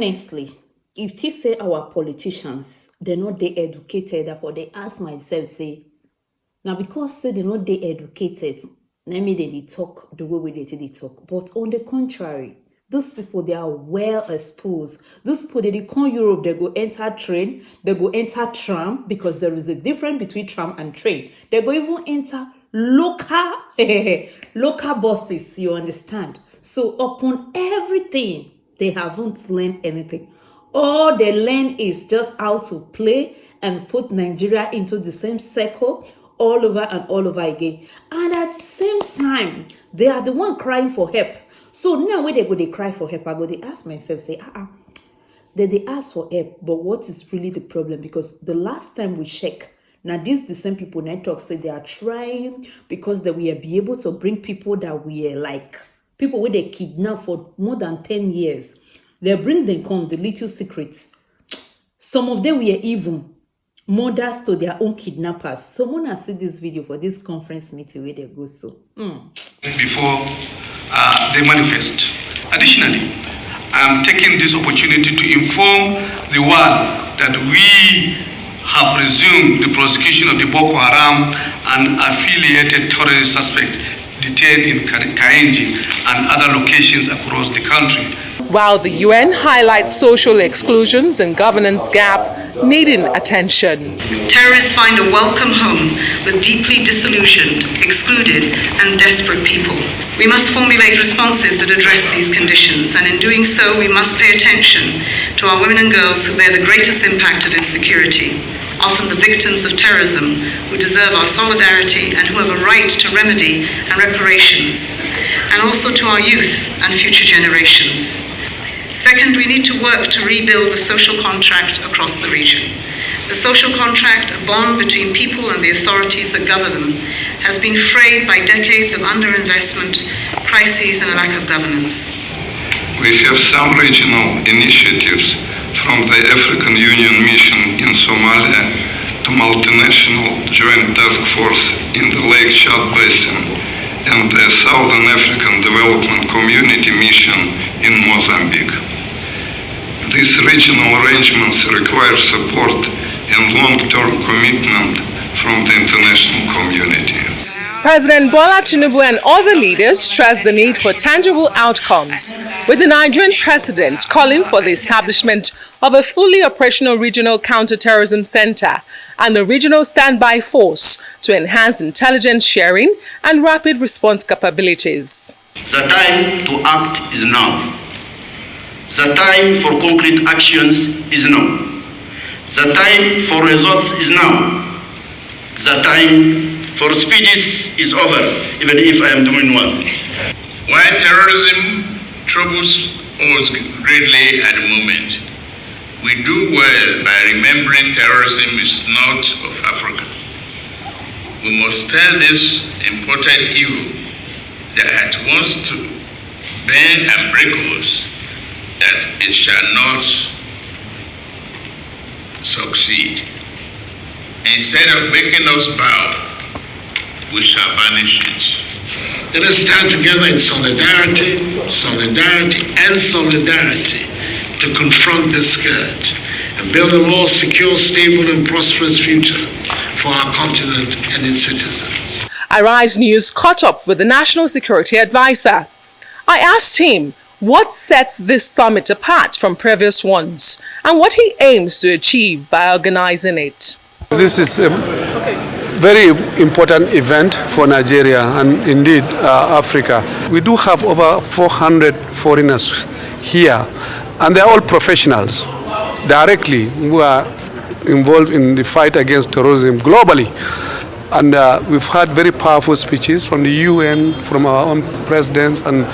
honestly, if you say our politicians, they're not they educated, therefore they ask myself, say, now because say they're not they educated, let me they talk the way they talk. But on the contrary, those people, they are well exposed. Those people, they come Europe, they go enter train, they go enter tram, because there is a difference between tram and train. They go even enter local buses, you understand? So upon everything, they haven't learned anything. All they learn is just how to play and put Nigeria into the same circle all over and all over again. And at the same time, they are the one crying for help. So now when they cry for help, I go, they ask myself, say, they ask for help, but what is really the problem? Because the last time we check, now these the same people network say they are trying because they will be able to bring people that we are like, people where they kidnap for more than 10 years. They bring them come, the little secrets. Some of them were even mothers to their own kidnappers. Someone has seen this video for this conference meeting where they go so. Before they manifest. Additionally, I'm taking this opportunity to inform the world that we have resumed the prosecution of the Boko Haram and affiliated terrorist suspects detained in Kainji and other locations across the country. While the UN highlights social exclusions and governance gap needing attention. Terrorists find a welcome home with deeply disillusioned, excluded, and desperate people. We must formulate responses that address these conditions, and in doing so, we must pay attention to our women and girls who bear the greatest impact of insecurity, often the victims of terrorism, who deserve our solidarity and who have a right to remedy and reparations, and also to our youth and future generations. Second, we need to work to rebuild the social contract across the region. The social contract, a bond between people and the authorities that govern them, has been frayed by decades of underinvestment, crises, and a lack of governance. We have some regional initiatives, from the African Union mission in Somalia to multinational joint task force in the Lake Chad Basin and the Southern African Development Community mission in Mozambique. These regional arrangements require support and long-term commitment from the international community. President Bola Tinubu and other leaders stressed the need for tangible outcomes, with the Nigerian president calling for the establishment of a fully operational regional counterterrorism center and a regional standby force to enhance intelligence sharing and rapid response capabilities. The time to act is now. The time for concrete actions is now. The time for results is now. The time for speeches is over, even if I am doing well. While terrorism troubles us greatly at the moment, we do well by remembering terrorism is not of Africa. We must tell this important evil that wants to bend and break us, that it shall not succeed. Instead of making us bow, we shall banish it. Let us stand together in solidarity to confront this scourge and build a more secure, stable, and prosperous future for our continent and its citizens. Arise News caught up with the National Security Advisor. I asked him what sets this summit apart from previous ones and what he aims to achieve by organizing it. This is a very important event for Nigeria and indeed Africa. We do have over 400 foreigners here, and they're all professionals directly who are involved in the fight against terrorism globally. And we've had very powerful speeches from the UN, from our own presidents, and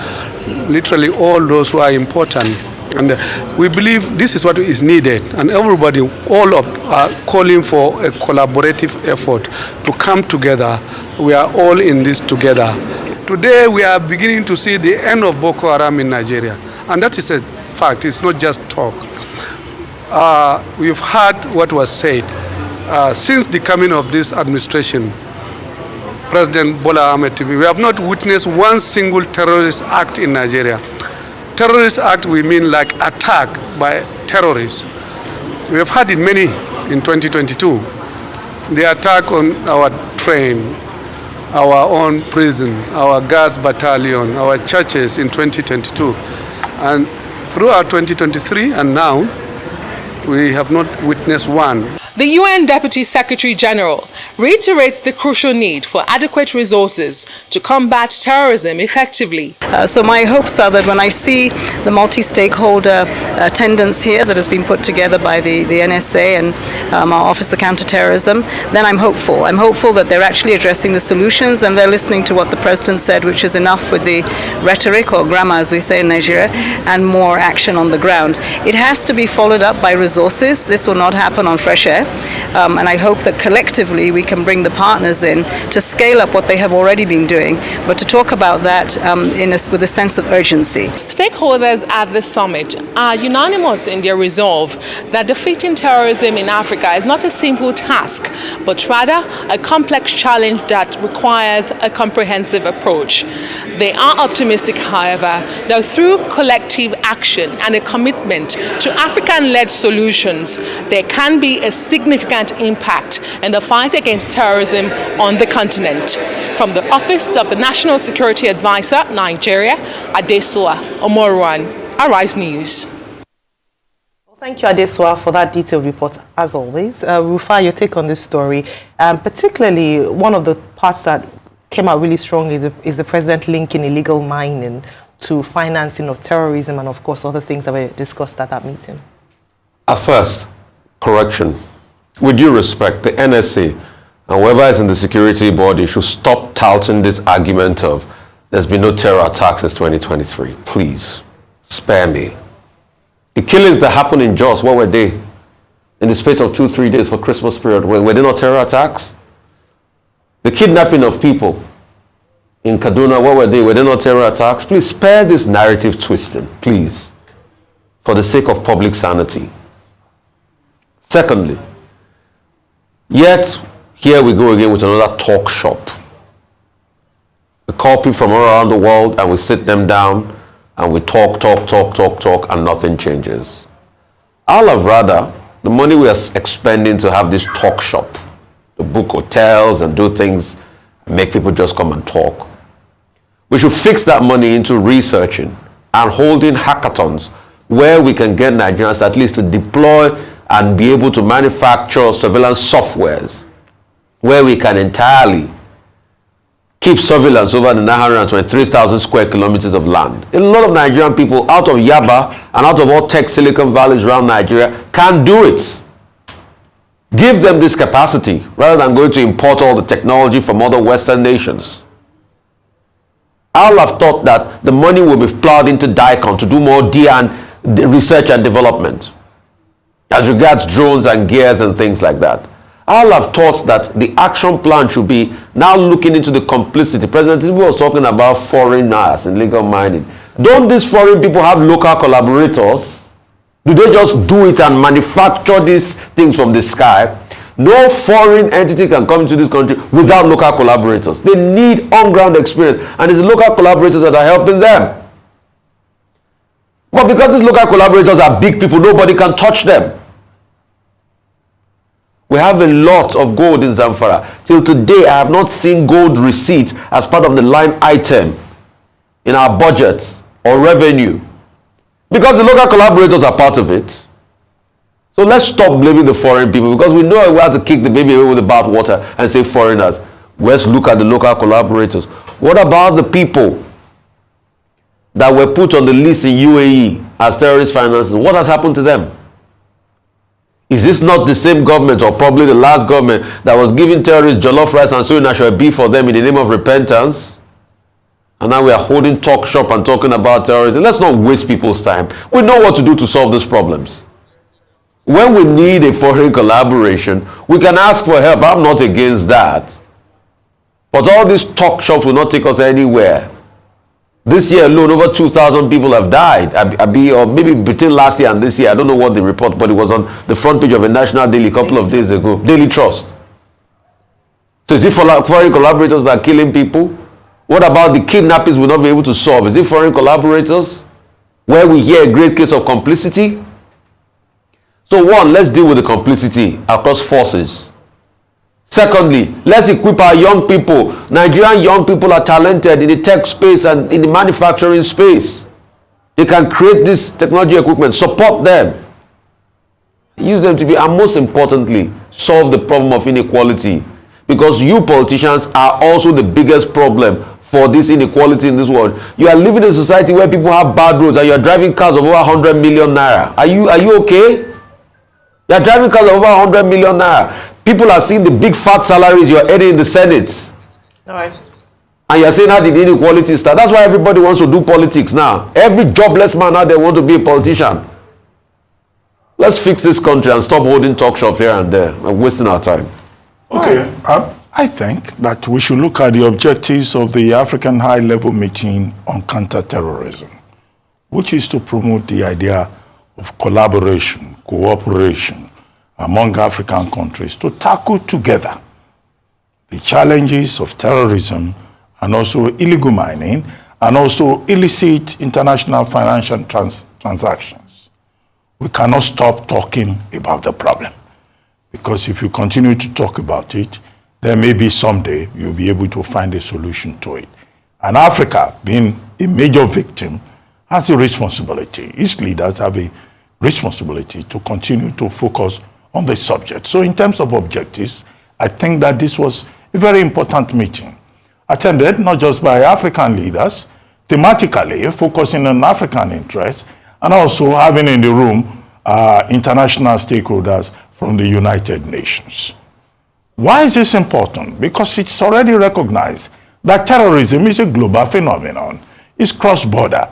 literally all those who are important. And we believe this is what is needed, and everybody, all of are calling for a collaborative effort to come together. We are all in this together. Today we are beginning to see the end of Boko Haram in Nigeria, and that is a fact. It's not just talk. We've heard what was said. Since the coming of this administration, President Bola Ahmed Tinubu, we have not witnessed one single terrorist act in Nigeria. terrorist act, we mean like attack by terrorists. We have had it many in 2022. The attack on our train, our own prison, our gas battalion, our churches in 2022. And throughout 2023 and now, we have not witnessed one. The UN Deputy Secretary General reiterates the crucial need for adequate resources to combat terrorism effectively. So my hopes are that when I see the multi-stakeholder attendance here that has been put together by the NSA and our Office of Counterterrorism, then I'm hopeful. I'm hopeful that they're actually addressing the solutions and they're listening to what the President said, which is enough with the rhetoric, or grammar as we say in Nigeria, and more action on the ground. It has to be followed up by resources. This will not happen on fresh air. And I hope that collectively we can bring the partners in to scale up what they have already been doing, but to talk about that with a sense of urgency. Stakeholders at the summit are unanimous in their resolve that defeating terrorism in Africa is not a simple task, but rather a complex challenge that requires a comprehensive approach. They are optimistic, however, that through collective action and a commitment to African-led solutions, there can be a significant impact in the fight against terrorism on the continent. From the Office of the National Security Advisor, Nigeria, Adesola Omoruan, Arise News. Well, thank you, Adesola, for that detailed report, as always. Rufa, your take on this story, particularly one of the parts that came out really strongly is the president linking illegal mining to financing of terrorism and, of course, other things that were discussed at that meeting. At first, correction. With due respect, the NSA and whoever is in the security body should stop touting this argument of there's been no terror attacks since 2023. Please, spare me. The killings that happened in Jos, what were they? In the space of 2-3 days for Christmas period, were they not terror attacks? The kidnapping of people in Kaduna, what were they? Were they not terror attacks? Please spare this narrative twisting, please, for the sake of public sanity. Secondly, yet here we go again with another talk shop. We call people from all around the world and we sit them down and we talk, and nothing changes. I'll have rather the money we are expending to have this talk shop, to book hotels and do things and make people just come and talk. We should fix that money into researching and holding hackathons where we can get Nigerians at least to deploy and be able to manufacture surveillance softwares where we can entirely keep surveillance over the 923,000 square kilometers of land. A lot of Nigerian people out of Yaba and out of all tech Silicon Valleys around Nigeria can do it. Give them this capacity rather than going to import all the technology from other Western nations. I'll have thought that the money will be plowed into DICON to do more research and development as regards drones and gears and things like that. I'll have thought that the action plan should be now looking into the complicity. President Tinubu was talking about foreigners in legal mining. Don't these foreign people have local collaborators? Do they just do it and manufacture these things from the sky? No foreign entity can come into this country without local collaborators. They need on-ground experience, and it's the local collaborators that are helping them. But because these local collaborators are big people, nobody can touch them. We have a lot of gold in Zamfara. Till today, I have not seen gold receipts as part of the line item in our budget or revenue. Because the local collaborators are part of it. So let's stop blaming the foreign people, because we know we have to kick the baby away with the bathwater and say foreigners. Let's look at the local collaborators. What about the people that were put on the list in UAE as terrorist financiers? What has happened to them? Is this not the same government, or probably the last government, that was giving terrorists jollof rice and sewing national beef for them in the name of repentance? And now we are holding talk shop and talking about terrorism. Let's not waste people's time. We know what to do to solve these problems. When we need a foreign collaboration, we can ask for help. I'm not against that. But all these talk shops will not take us anywhere. This year alone, over 2,000 people have died. Or maybe between last year and this year. I don't know what the report, but it was on the front page of a national daily a couple of days ago. Daily Trust. So is it foreign collaborators that are killing people? What about the kidnappings we'll not be able to solve? Is it foreign collaborators? where we hear a great case of complicity. So one, let's deal with the complicity across forces. Secondly, let's equip our young people. Nigerian young people are talented in the tech space and in the manufacturing space. They can create this technology equipment, support them. Use them to be, and most importantly, solve the problem of inequality. Because you politicians are also the biggest problem for this inequality in this world. You are living in a society where people have bad roads and you are driving cars of over 100 million naira. Are you okay? You are driving cars of over 100 million naira. People are seeing the big fat salaries you are earning in the Senate. All right. And you are saying how did inequality start? That's why everybody wants to do politics now. Every jobless man out there wants to be a politician. Let's fix this country and stop holding talk shops here and there and wasting our time. Okay, I think that we should look at the objectives of the African High-Level Meeting on Counter-Terrorism, which is to promote the idea of collaboration, cooperation among African countries to tackle together the challenges of terrorism and also illegal mining and also illicit international financial transactions. We cannot stop talking about the problem, because if you continue to talk about it, then maybe someday you'll be able to find a solution to it. And Africa, being a major victim, has a responsibility. Its leaders have a responsibility to continue to focus on the subject. So in terms of objectives, I think that this was a very important meeting, attended not just by African leaders, thematically focusing on African interests, and also having in the room international stakeholders from the United Nations. Why is this important? Because it's already recognized that terrorism is a global phenomenon. It's cross-border.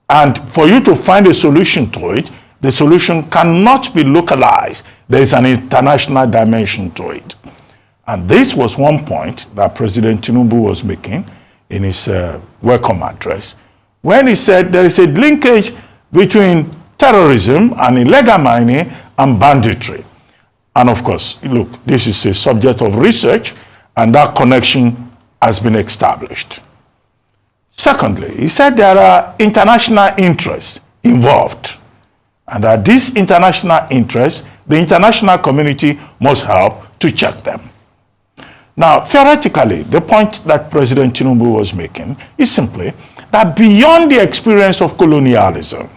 And for you to find a solution to it, the solution cannot be localized. There is an international dimension to it. And this was one point that President Tinubu was making in his welcome address, when he said there is a linkage between terrorism and illegal mining and banditry. And of course, look, this is a subject of research, and that connection has been established. Secondly, he said there are international interests involved, and that these international interests, the international community must help to check them. Now, theoretically, the point that President Tinubu was making is simply that beyond the experience of colonialism,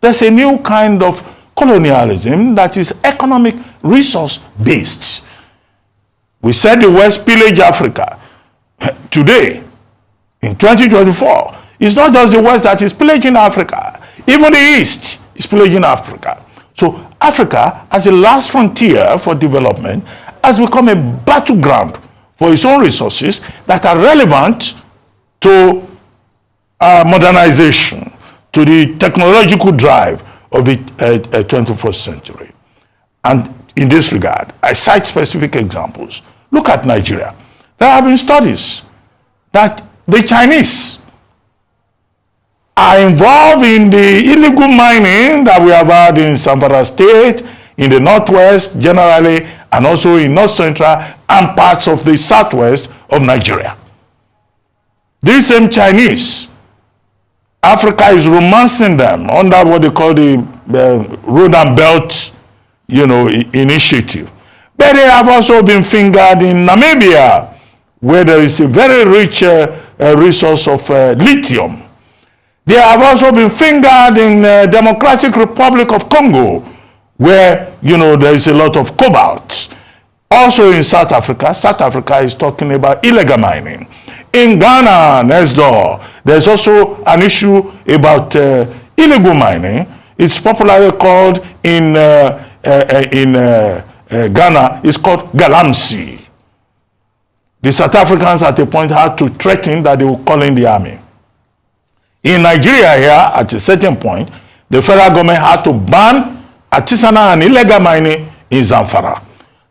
there's a new kind of colonialism that is economic resource-based. We said the West pillaged Africa. Today, in 2024, it's not just the West that is pillaging Africa. Even the East is pillaging Africa. So Africa, as a last frontier for development, has become a battleground for its own resources that are relevant to modernization, to the technological drive of the 21st century. And in this regard, I cite specific examples. Look at Nigeria. There have been studies that the Chinese are involved in the illegal mining that we have had in Zamfara State, in the Northwest generally, and also in North Central and parts of the Southwest of Nigeria. These same Chinese, Africa is romancing them under what they call the Road and Belt, initiative. But they have also been fingered in Namibia, where there is a very rich resource of lithium. They have also been fingered in the Democratic Republic of Congo, where, there is a lot of cobalt. Also in South Africa is talking about illegal mining. In Ghana, next door, there's also an issue about illegal mining. It's popularly called in Ghana, it's called galamsey. The South Africans at a point had to threaten that they would call in the army. In Nigeria here, at a certain point, the federal government had to ban artisanal and illegal mining in Zamfara.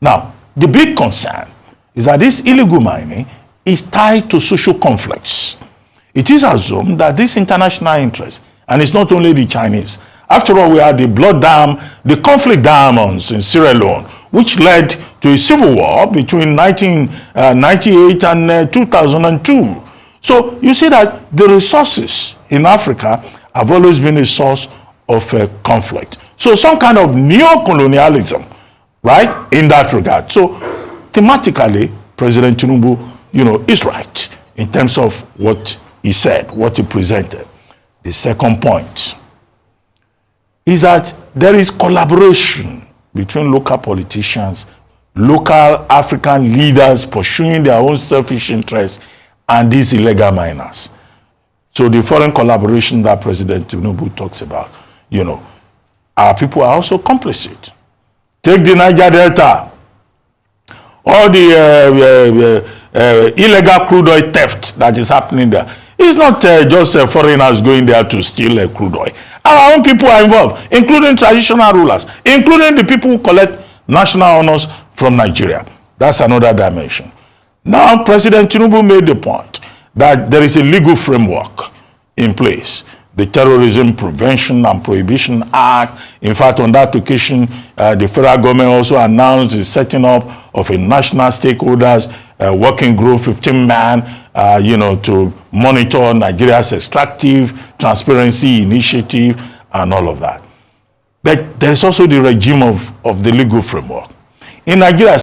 Now, the big concern is that this illegal mining is tied to social conflicts. It is assumed that this international interest, and it's not only the Chinese. After all, we had the blood dam, the conflict diamonds in Sierra Leone, which led to a civil war between 1998 and 2002. So you see that the resources in Africa have always been a source of conflict. So some kind of neo-colonialism, right, in that regard. So thematically, President Tinubu, is right in terms of what he said, what he presented. The second point is that there is collaboration between local politicians, local African leaders pursuing their own selfish interests, and these illegal miners. So the foreign collaboration that President Tinubu talks about, our people are also complicit. Take the Niger Delta, all the illegal crude oil theft that is happening there. It's not just foreigners going there to steal crude oil. Our own people are involved, including traditional rulers, including the people who collect national honors from Nigeria. That's another dimension. Now, President Tinubu made the point that there is a legal framework in place. The Terrorism Prevention and Prohibition Act. In fact, on that occasion, the federal government also announced the setting up of a national stakeholders working group, 15-man, to monitor Nigeria's extractive transparency initiative and all of that. But there is also the regime of the legal framework. In Nigeria,